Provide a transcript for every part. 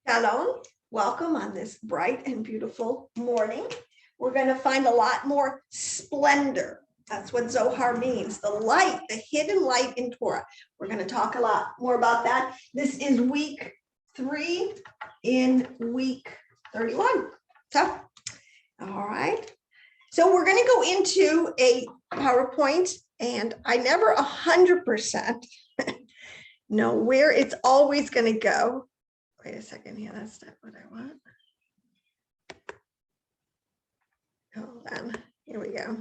Shalom, welcome on this bright and beautiful morning. We're going to find a lot more splendor. That's what Zohar means, the light, the hidden light in Torah. We're going to talk a lot more about that. This is week 3 in week 31. So, all right. So we're going to go into a PowerPoint, and I never 100% know where it's always going to go. Wait a second here, that's not what I want. Hold on, here we go.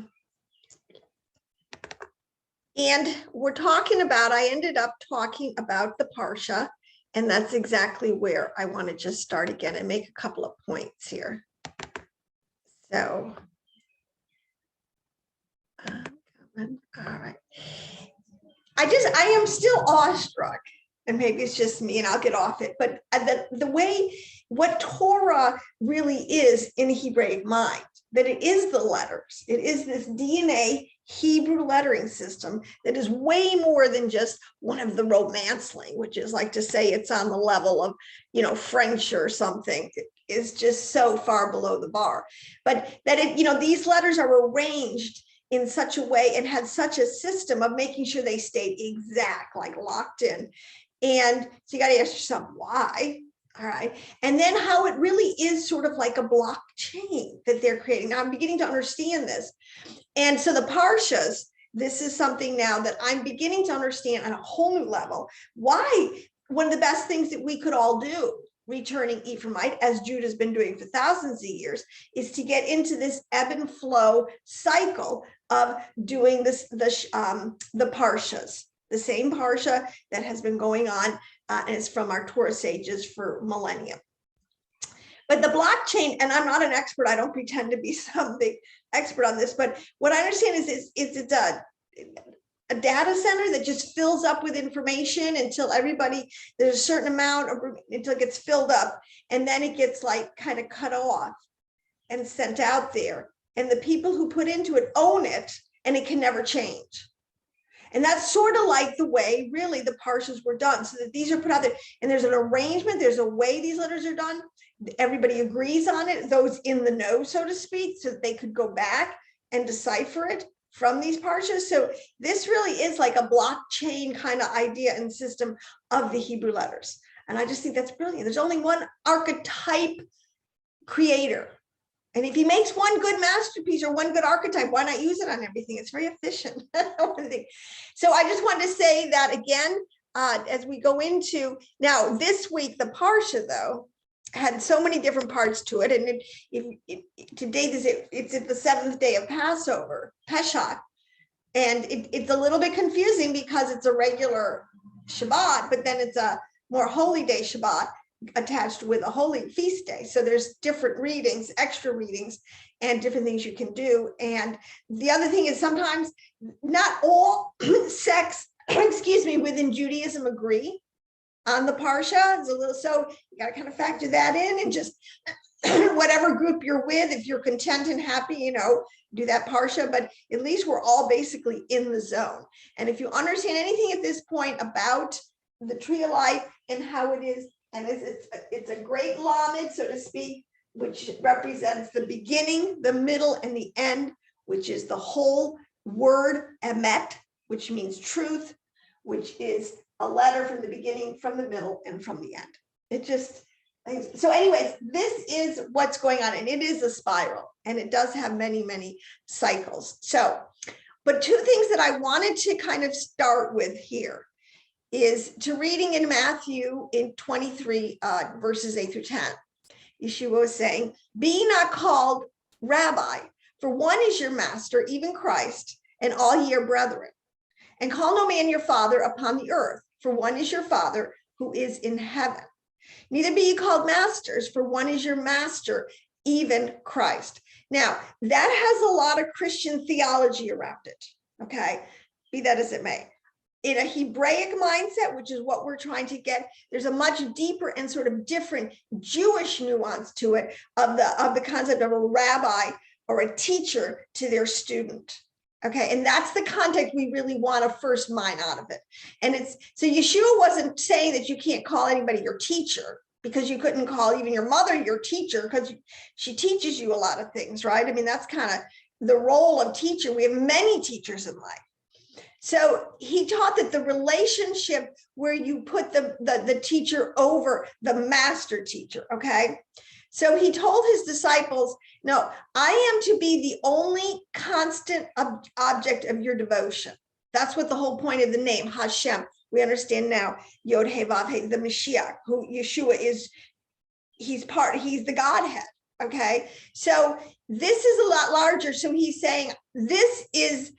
And we're talking about, I ended up talking about the Parsha, and that's exactly where I want to just start again and make a couple of points here. So, all right. I am still awestruck. And maybe it's just me and I'll get off it, but the way what Torah really is in a Hebraic mind, that it is the letters, it is this DNA Hebrew lettering system that is way more than just one of the Romance languages, like to say it's on the level of, French or something, is just so far below the bar. But that these letters are arranged in such a way and had such a system of making sure they stayed exact, like locked in. And so you got to ask yourself why. All right. And then how it really is sort of like a blockchain that they're creating. Now I'm beginning to understand this. And so the Parshas, this is something now that I'm beginning to understand on a whole new level. Why one of the best things that we could all do, returning Ephraimite, as Judah's been doing for thousands of years, is to get into this ebb and flow cycle of doing this, the Parshas. The same Parsha that has been going on and it's from our Torah sages for millennia. But the blockchain, and I'm not an expert, I don't pretend to be some big expert on this, but what I understand is it's a data center that just fills up with information until there's a certain amount until it gets filled up, and then it gets like kind of cut off and sent out there. And the people who put into it own it, and it can never change. And that's sort of like the way really the Parshas were done, so that these are put out there and there's an arrangement, there's a way these letters are done. Everybody agrees on it, those in the know, so to speak, so that they could go back and decipher it from these Parshas. So this really is like a blockchain kind of idea and system of the Hebrew letters. And I just think that's brilliant. There's only one archetype creator. And if he makes one good masterpiece or one good archetype, why not use it on everything? It's very efficient. So I just wanted to say that again, as we go into, now this week, the Parsha though, had so many different parts to it. And today it's at the 7th day of Passover, Pesach. And it's a little bit confusing because it's a regular Shabbat, but then it's a more holy day Shabbat attached with a holy feast day. So there's different readings, extra readings, and different things you can do. And the other thing is sometimes not all sects, within Judaism agree on the Parsha. It's a little, so you got to kind of factor that in, and just whatever group you're with, if you're content and happy, do that Parsha, but at least we're all basically in the zone. And if you understand anything at this point about the tree of life and how it is, and it's a great lamed, so to speak, which represents the beginning, the middle, and the end, which is the whole word emet, which means truth, which is a letter from the beginning, from the middle, and from the end. So anyways, this is what's going on, and it is a spiral, and it does have many, many cycles. So, but two things that I wanted to kind of start with here is to reading in Matthew in 23, verses 8 through 10. Yeshua was saying, "Be ye not called rabbi, for one is your master, even Christ, and all ye are brethren. And call no man your father upon the earth, for one is your Father who is in heaven. Neither be ye called masters, for one is your master, even Christ." Now, that has a lot of Christian theology around it, okay? Be that as it may. In a Hebraic mindset, which is what we're trying to get, there's a much deeper and sort of different Jewish nuance to it of the concept of a rabbi or a teacher to their student. Okay, and that's the context we really want to first mine out of it. And it's so Yeshua wasn't saying that you can't call anybody your teacher. because you couldn't call even your mother your teacher because she teaches you a lot of things, right? I mean, that's kind of the role of teacher. We have many teachers in life. So he taught that the relationship where you put the teacher over the master teacher, okay? So he told his disciples, no, I am to be the only constant object of your devotion. That's what the whole point of the name, Hashem. We understand now, Yod He Vav He, the Mashiach, who Yeshua is, he's the Godhead, okay? So this is a lot larger. So he's saying, this is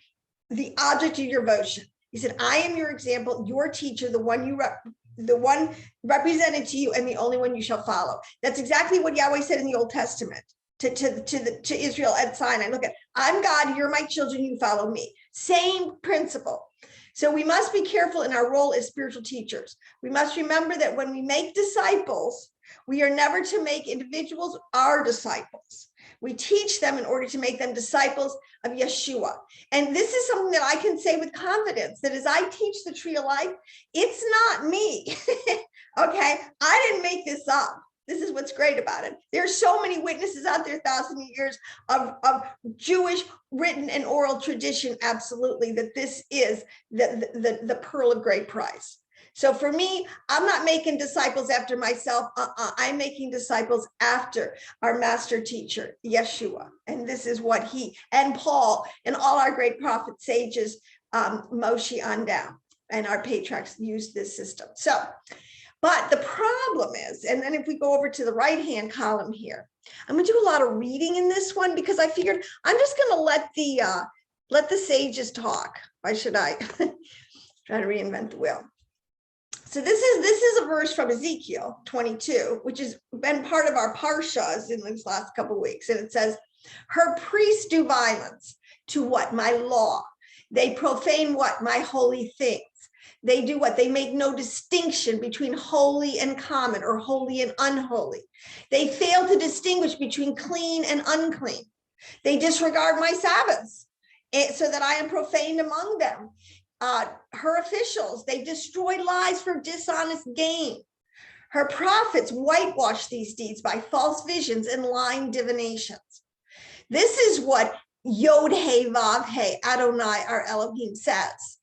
the object of your devotion. He said, I am your example, your teacher, the one represented to you, and the only one you shall follow. That's exactly what Yahweh said in the Old Testament to Israel at Sinai. Look at, I'm God, you're my children, you follow me. Same principle. So we must be careful in our role as spiritual teachers. We must remember that when we make disciples, we are never to make individuals our disciples. We teach them in order to make them disciples of Yeshua. And this is something that I can say with confidence, that as I teach the Tree of Life, it's not me. Okay, I didn't make this up. This is what's great about it. There's so many witnesses out there, 1,000 years of Jewish written and oral tradition, absolutely, that this is the pearl of great price. So for me, I'm not making disciples after myself. I'm making disciples after our master teacher, Yeshua. And this is what he and Paul and all our great prophets, sages, Moshe on down, and our patriarchs used this system. So, but the problem is, and then if we go over to the right-hand column here, I'm going to do a lot of reading in this one because I figured I'm just going to let the sages talk. Why should I try to reinvent the wheel? So this is a verse from Ezekiel 22, which has been part of our parshas in these last couple of weeks. And it says, her priests do violence to what? My law. They profane what? My holy things. They do what? They make no distinction between holy and common or holy and unholy. They fail to distinguish between clean and unclean. They disregard my Sabbaths so that I am profaned among them. Her officials, they destroy lives for dishonest gain. Her prophets whitewash these deeds by false visions and lying divinations. This is what Yod He Vav He, Adonai, our Elohim, says.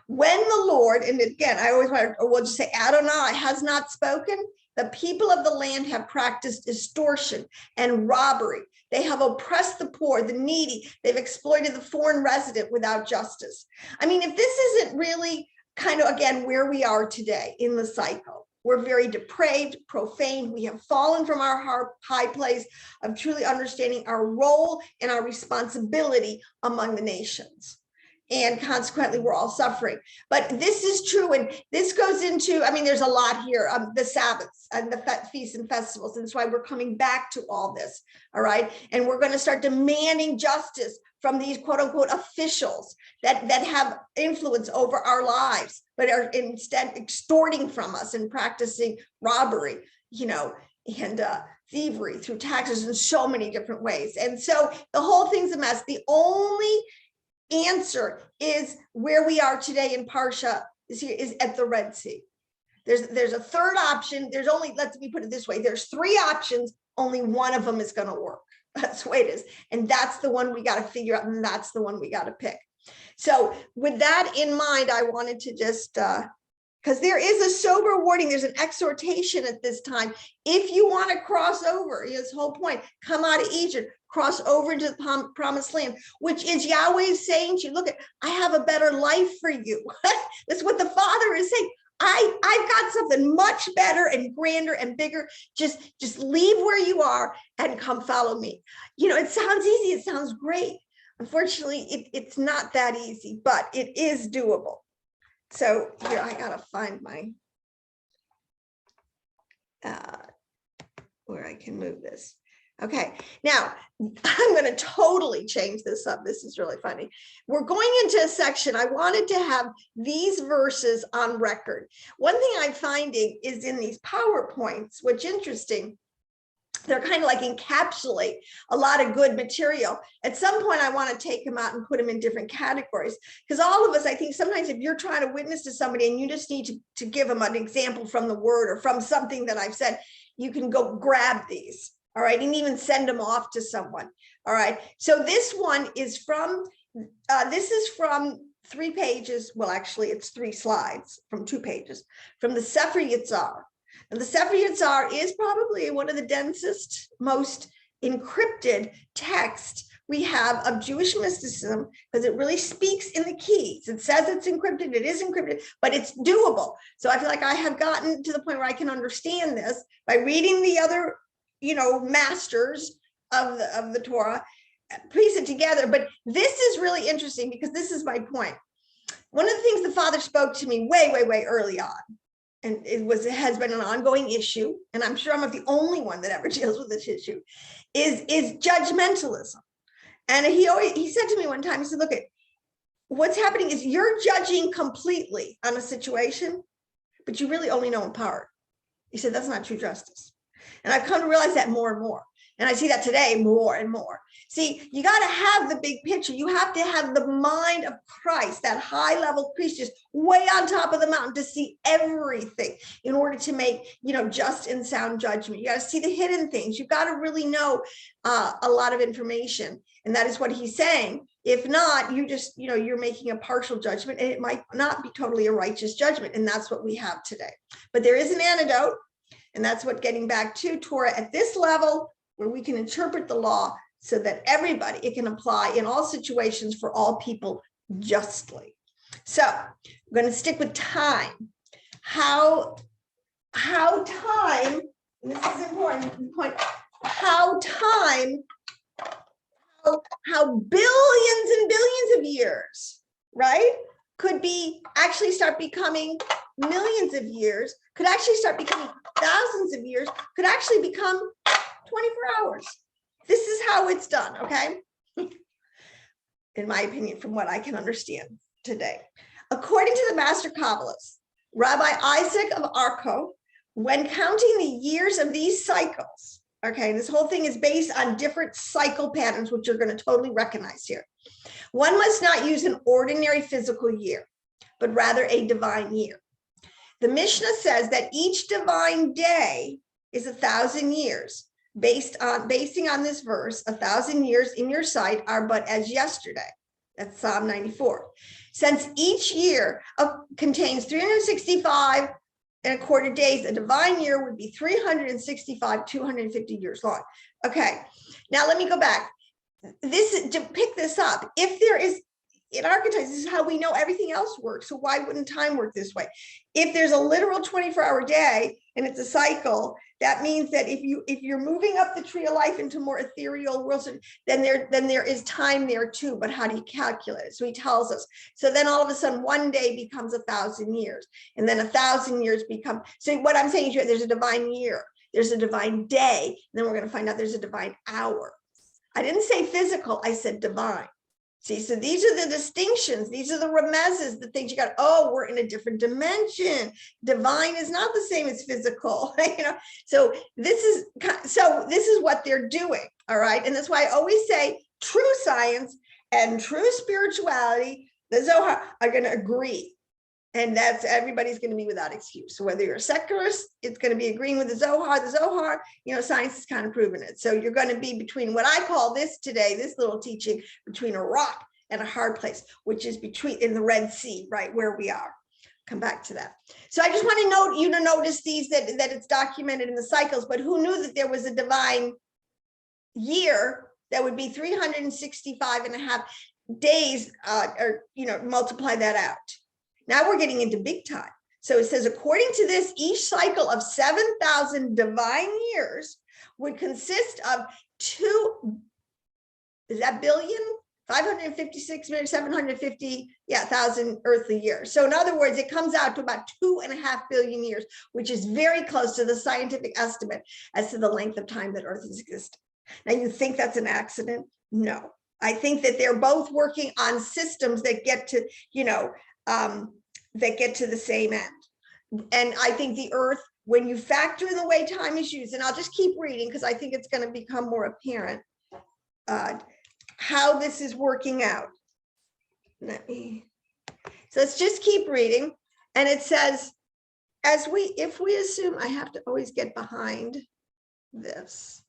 When the Lord, and again, I always want to, or we'll just say Adonai has not spoken, the people of the land have practiced extortion and robbery. They have oppressed the poor, the needy. They've exploited the foreign resident without justice. I mean, if this isn't really kind of, again, where we are today in the cycle, we're very depraved, profane. We have fallen from our high place of truly understanding our role and our responsibility among the nations. And consequently, we're all suffering. But this is true. And this goes into, I mean, there's a lot here, the Sabbaths and the feasts and festivals. And that's why we're coming back to all this. All right. And we're going to start demanding justice from these quote unquote officials that have influence over our lives, but are instead extorting from us and practicing robbery, and thievery through taxes in so many different ways. And so the whole thing's a mess. The only answer is where we are today in Parsha is at the Red Sea. There's a third option. There's only, let me put it this way, there's three options, only one of them is going to work. That's the way it is. And that's the one we got to figure out, and that's the one we got to pick. So with that in mind, I wanted to just, because there is a sober warning, there's an exhortation at this time. If you want to cross over, his whole point, come out of Egypt, cross over into the promised land, which is Yahweh saying to you, look, I have a better life for you. That's what the Father is saying. I've got something much better and grander and bigger. Just leave where you are and come follow me. It sounds easy. It sounds great. Unfortunately, it's not that easy, but it is doable. So here, I got to find my, where I can move this. Okay, now I'm going to totally change this up. This is really funny. We're going into a section. I wanted to have these verses on record. One thing I'm finding is in these PowerPoints, which is interesting, they're kind of like encapsulate a lot of good material. At some point, I want to take them out and put them in different categories, because all of us, I think sometimes if you're trying to witness to somebody and you just need to give them an example from the word or from something that I've said, you can go grab these, all right, and even send them off to someone, all right. So this one is from, this is from 3 pages, well, actually, it's 3 slides from 2 pages, from the Sefirot. And the Sefirot is probably one of the densest, most encrypted text we have of Jewish mysticism, because it really speaks in the keys. It says it's encrypted, it is encrypted, but it's doable. So I feel like I have gotten to the point where I can understand this by reading the other, masters of the Torah, piece it together. But this is really interesting, because this is my point. One of the things the Father spoke to me way, way, way early on, and it has been an ongoing issue, and I'm sure I'm not the only one that ever deals with this issue, is judgmentalism. And he said to me one time, he said, look, what's happening is you're judging completely on a situation, but you really only know in part. He said, that's not true justice. And I've come to realize that more and more. And I see that today more and more. See, you got to have the big picture. You have to have the mind of Christ, that high level priest, just way on top of the mountain to see everything in order to make, just and sound judgment. You got to see the hidden things. You've got to really know a lot of information. And that is what he's saying. If not, you just, you're making a partial judgment, and it might not be totally a righteous judgment. And that's what we have today. But there is an antidote. And that's what getting back to Torah at this level, where we can interpret the law so that it can apply in all situations for all people justly. So I'm going to stick with time. How time, and this is important point, how billions and billions of years, right, could be actually start becoming millions of years, could actually start becoming thousands of years, could actually become 24 hours. This is how it's done, okay? In my opinion, from what I can understand today. According to the master Kabbalists, Rabbi Isaac of Arco, when counting the years of these cycles, okay, this whole thing is based on different cycle patterns, which you're going to totally recognize here. One must not use an ordinary physical year, but rather a divine year. The Mishnah says that each divine day is 1,000 years. Basing on this verse, 1,000 years in your sight are but as yesterday. That's Psalm 94. Since each year contains 365 and a quarter days, a divine year would be 365, 250 years long. Okay, now let me go back. To pick this up, if there is, in Archetypes, this is how we know everything else works. So why wouldn't time work this way? If there's a literal 24-hour day and it's a cycle, that means that if you're moving up the tree of life into more ethereal worlds, then there is time there too. But how do you calculate it? So he tells us. So then all of a sudden, one day becomes 1,000 years, and then 1,000 years become. So what I'm saying is, there's a divine year, there's a divine day, and then we're going to find out there's a divine hour. I didn't say physical, I said divine. See, so these are the distinctions. These are the remezes, the things you got. Oh, we're in a different dimension. Divine is not the same as physical, So this is what they're doing, all right? And that's why I always say true science and true spirituality, the Zohar, are going to agree. And that's, everybody's going to be without excuse. So whether you're a secularist, it's going to be agreeing with the Zohar. The Zohar, science has kind of proven it. So you're going to be between what I call this little teaching, between a rock and a hard place, which is in the Red Sea, right where we are. Come back to that. So I just want you to notice these, that it's documented in the cycles, but who knew that there was a divine year that would be 365 and a half days, multiply that out. Now we're getting into big time. So it says, according to this, each cycle of 7,000 divine years would consist of 556,750,000 earthly years. So in other words, it comes out to about 2.5 billion years, which is very close to the scientific estimate as to the length of time that Earth has existed. Now, you think that's an accident? No. I think that they're both working on systems that get to, the same end. And I think the Earth when you factor in the way time is used, and I'll just keep reading because I think it's going to become more apparent how this is working out. So let's just keep reading. And it says, if we assume, I have to always get behind this.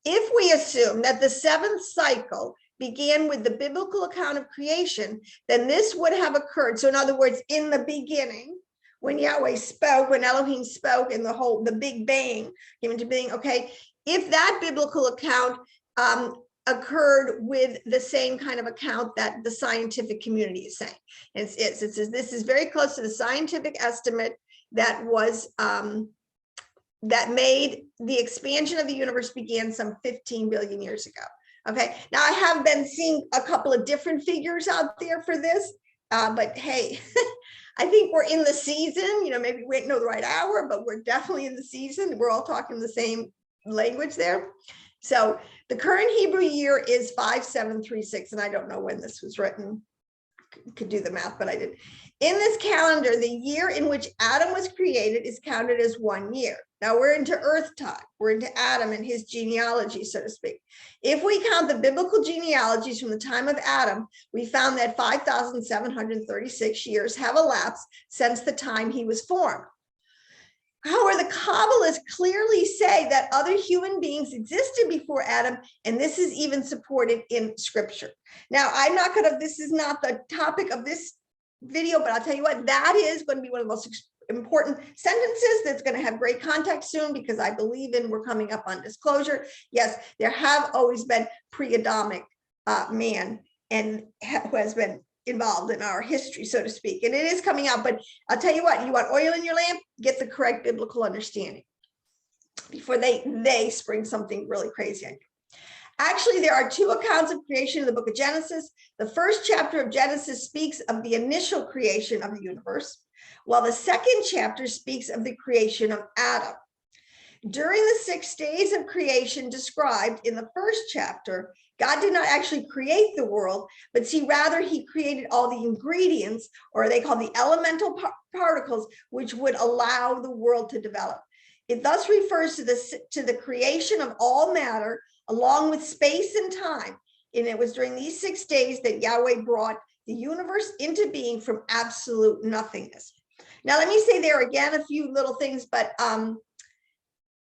If we assume that the 7th cycle began with the biblical account of creation, then this would have occurred. So in other words, in the beginning, when Yahweh spoke, when Elohim spoke, and the Big Bang came into being, okay, if that biblical account occurred with the same kind of account that the scientific community is saying. It says this is very close to the scientific estimate that was that made the expansion of the universe began some 15 billion years ago. Okay, now I have been seeing a couple of different figures out there for this, but hey, I think we're in the season, maybe we don't know the right hour, but we're definitely in the season. We're all talking the same language there. So the current Hebrew year is 5736, and I don't know when this was written. Could do the math, but I didn't. In this calendar, the year in which Adam was created is counted as 1 year. Now we're into Earth time. We're into Adam and his genealogy, so to speak. If we count the biblical genealogies from the time of Adam, we found that 5,736 years have elapsed since the time he was formed. However, the Kabbalists clearly say that other human beings existed before Adam, and this is even supported in scripture. Now, this is not the topic of this video, but I'll tell you what, that is going to be one of the most important sentences that's going to have great context soon, because I believe we're coming up on disclosure. Yes, there have always been pre-Adamic man and who has been involved in our history, so to speak, and it is coming out. But I'll tell you what, you want oil in your lamp, get the correct biblical understanding before they spring something really crazy on you. Actually, there are 2 accounts of creation in the book of Genesis. The first chapter of Genesis speaks of the initial creation of the universe, while the second chapter speaks of the creation of Adam. During the 6 days of creation described in the first chapter, God did not actually create the world, but rather he created all the ingredients, or they call the elemental particles, which would allow the world to develop. It thus refers to the creation of all matter, along with space and time. And it was during these 6 days that Yahweh brought the universe into being from absolute nothingness. Now, let me say there again a few little things, but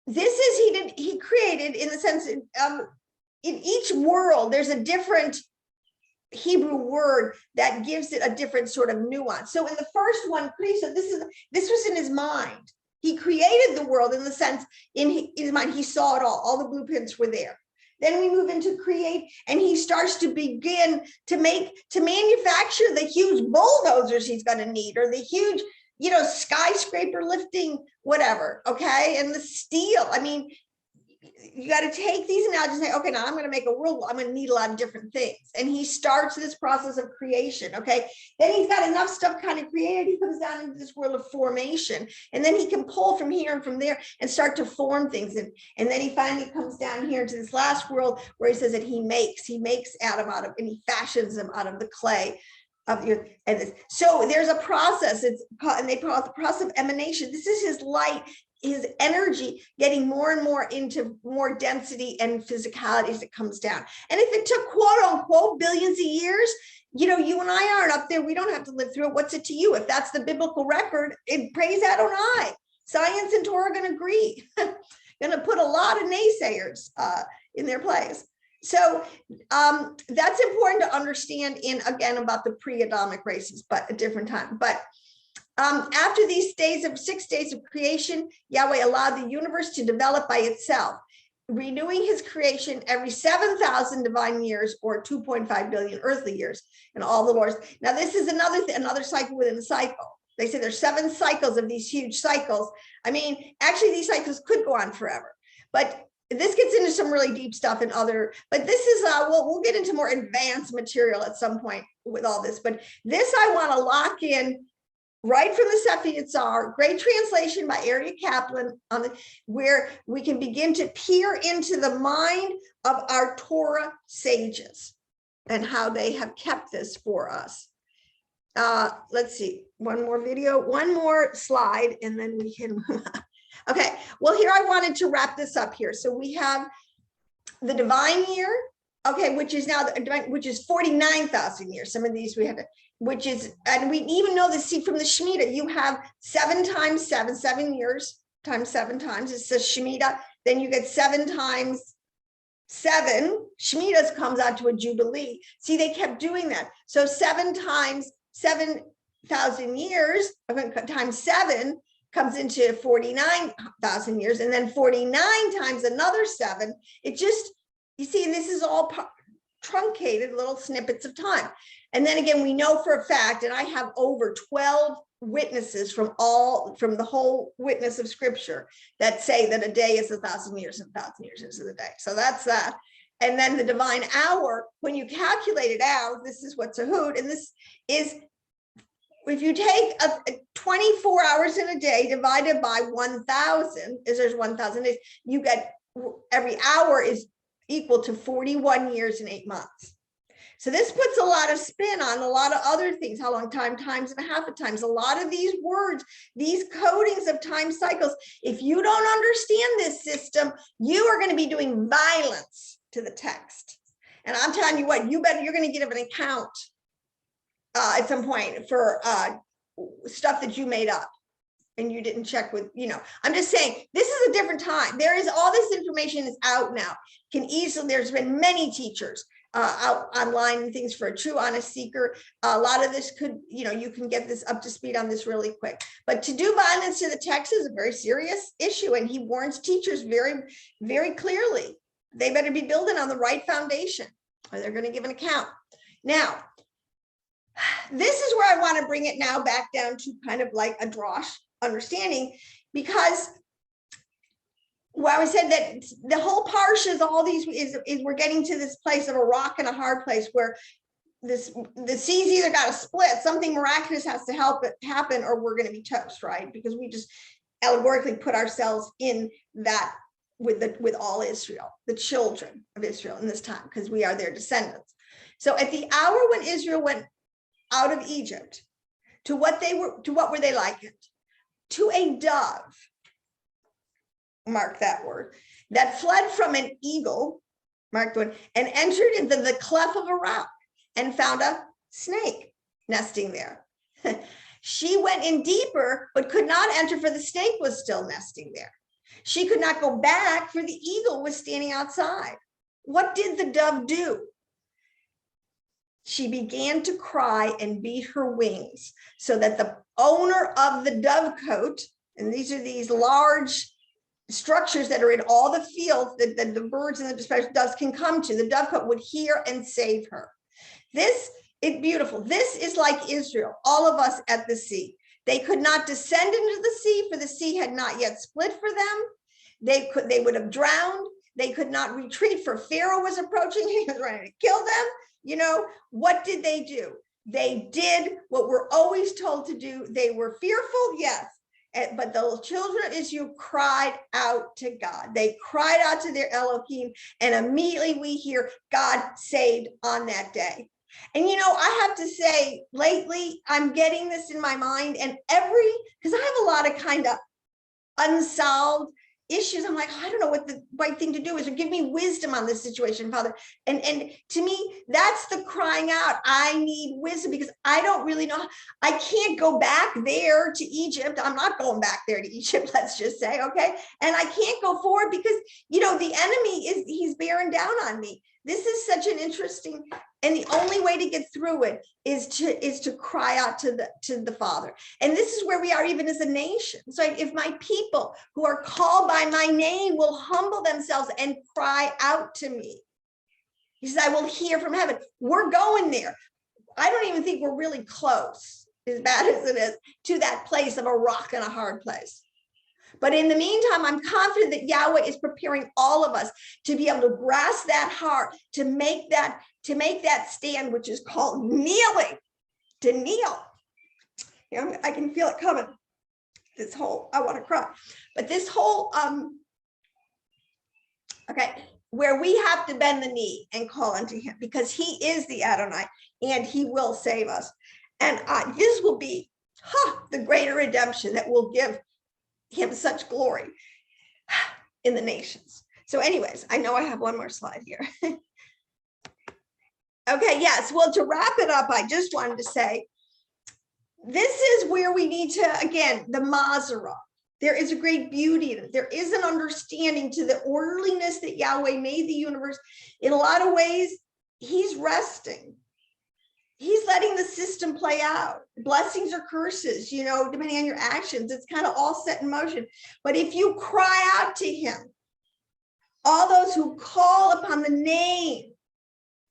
he created, in the sense, in each world, there's a different Hebrew word that gives it a different sort of nuance. So in the first one, so this was in his mind. He created the world in the sense, in his mind, he saw it all the blueprints were there. Then we move into create, and he starts to begin to manufacture the huge bulldozers he's going to need, or the huge, skyscraper lifting, whatever. Okay. And the steel. I mean, you got to take these analogies and say, okay, now I'm going to make a world. I'm going to need a lot of different things. And he starts this process of creation. Okay. Then he's got enough stuff kind of created. He comes down into this world of formation, and then he can pull from here and from there and start to form things. And then he finally comes down here into this last world where he says that he makes Adam and he fashions him out of the clay of the earth. And so there's a process, and they call it the process of emanation. This is his light, his energy getting more and more into more density and physicality as it comes down. And if it took quote unquote billions of years, you and I aren't up there. We don't have to live through it. What's it to you? If that's the biblical record, praise Adonai. Science and Torah are going to agree. Going to put a lot of naysayers in their place. So that's important to understand again, about the pre-Adamic races, but a different time. But after these 6 days of creation, Yahweh allowed the universe to develop by itself, renewing his creation every 7,000 divine years, or 2.5 billion earthly years, and all the Lord's. Now, this is another cycle within a cycle. They say there's 7 cycles of these huge cycles. I mean, actually, these cycles could go on forever, but this gets into some really deep stuff but this is, we'll get into more advanced material at some point with all this, but this I want to lock in right from the Sefirot, great translation by Aryeh Kaplan, where we can begin to peer into the mind of our Torah sages and how they have kept this for us. let's see, one more video, one more slide, and then we can, okay. Well, here I wanted to wrap this up here. So we have the divine year, okay, which is now, which is 49,000 years. Some of these we have, which is, and we even know this, see from the Shemitah, you have 7 times 7, 7 years times 7 times, it says Shemitah, then you get 7 times 7, Shemitahs comes out to a Jubilee. See, they kept doing that. So 7 times 7,000 years times 7 comes into 49,000 years, and then 49 times another 7. It just, you see, and this is all truncated little snippets of time. And then again, we know for a fact, and I have over 12 witnesses from the whole witness of scripture that say that a day is 1,000 years and 1,000 years is a day. So that's that. And then the divine hour, when you calculate it out, this is what's a hoot. And this is, if you take 24 hours in a day divided by 1,000, is there's 1,000 days, you get every hour is equal to 41 years and 8 months. So this puts a lot of spin on a lot of other things, how long time, times and a half of times, a lot of these words, these codings of time cycles. If you don't understand this system, you are going to be doing violence to the text. And I'm telling you what, you're going to give an account at some point for stuff that you made up and you didn't check with, I'm just saying, this is a different time. There is all this information is out now. Can easily, there's been many teachers out online and things for a true honest seeker. A lot of this could, you can get this up to speed on this really quick. But to do violence to the text is a very serious issue. And he warns teachers very, very clearly. They better be building on the right foundation or they're going to give an account. Now, this is where I want to bring it now back down to kind of like a drosh understanding, because well, I said that the whole parshas, all these is we're getting to this place of a rock and a hard place where the seas either got to split, something miraculous has to help it happen, or we're going to be toast, right? Because we just allegorically put ourselves in that with all Israel, the children of Israel in this time, because we are their descendants. So at the hour when Israel went out of Egypt, to what were they likened? To a dove. Mark that word, that fled from an eagle, mark the one, and entered into the cleft of a rock and found a snake nesting there. She went in deeper, but could not enter, for the snake was still nesting there. She could not go back, for the eagle was standing outside. What did the dove do? She began to cry and beat her wings, so that the owner of the dovecote, and these are these large structures that are in all the fields that the birds and the doves can come to, the dovecote would hear and save her. This is beautiful. This is like Israel, all of us at the sea. They could not descend into the sea, for the sea had not yet split for them. They would have drowned. They could not retreat, for Pharaoh was approaching. He was ready to kill them. What did they do? They did what we're always told to do. They were fearful, yes. But the children of Israel cried out to God. They cried out to their Elohim, and immediately we hear God saved on that day. And I have to say, lately I'm getting this in my mind, and because I have a lot of kind of unsolved issues. I'm like, I don't know what the right thing to do is, or give me wisdom on this situation, Father. And to me, that's the crying out. I need wisdom, because I don't really know. I can't go back there to Egypt. I'm not going back there to Egypt, let's just say, okay? And I can't go forward because, the enemy he's bearing down on me. This is such an interesting, and the only way to get through it is to cry out to the Father. And this is where we are even as a nation. So if my people who are called by my name will humble themselves and cry out to me, he says, I will hear from heaven. We're going there. I don't even think we're really close, as bad as it is, to that place of a rock and a hard place. But in the meantime, I'm confident that Yahweh is preparing all of us to be able to grasp that heart, to make that stand, which is called kneeling, to kneel. I can feel it coming. I want to cry, but this whole, where we have to bend the knee and call unto him, because he is the Adonai and he will save us. And this will be the greater redemption that will give him such glory in the nations. So anyways, I know I have one more slide here. Okay, yes. Well, to wrap it up, I just wanted to say, this is where we need to, again, the Mazarah. There is a great beauty in it. There is an understanding to the orderliness that Yahweh made the universe. In a lot of ways, he's resting. He's letting the system play out. Blessings or curses, you know, depending on your actions. It's kind of all set in motion. But if you cry out to him, all those who call upon the name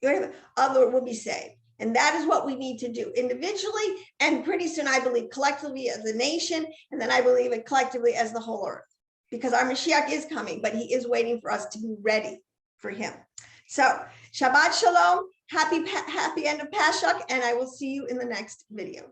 of the Lord will be saved. And that is what we need to do individually. And pretty soon, I believe, collectively as a nation. And then I believe it collectively as the whole earth. Because our Mashiach is coming, but he is waiting for us to be ready for him. So Shabbat Shalom. Happy end of Pesach. And I will see you in the next video.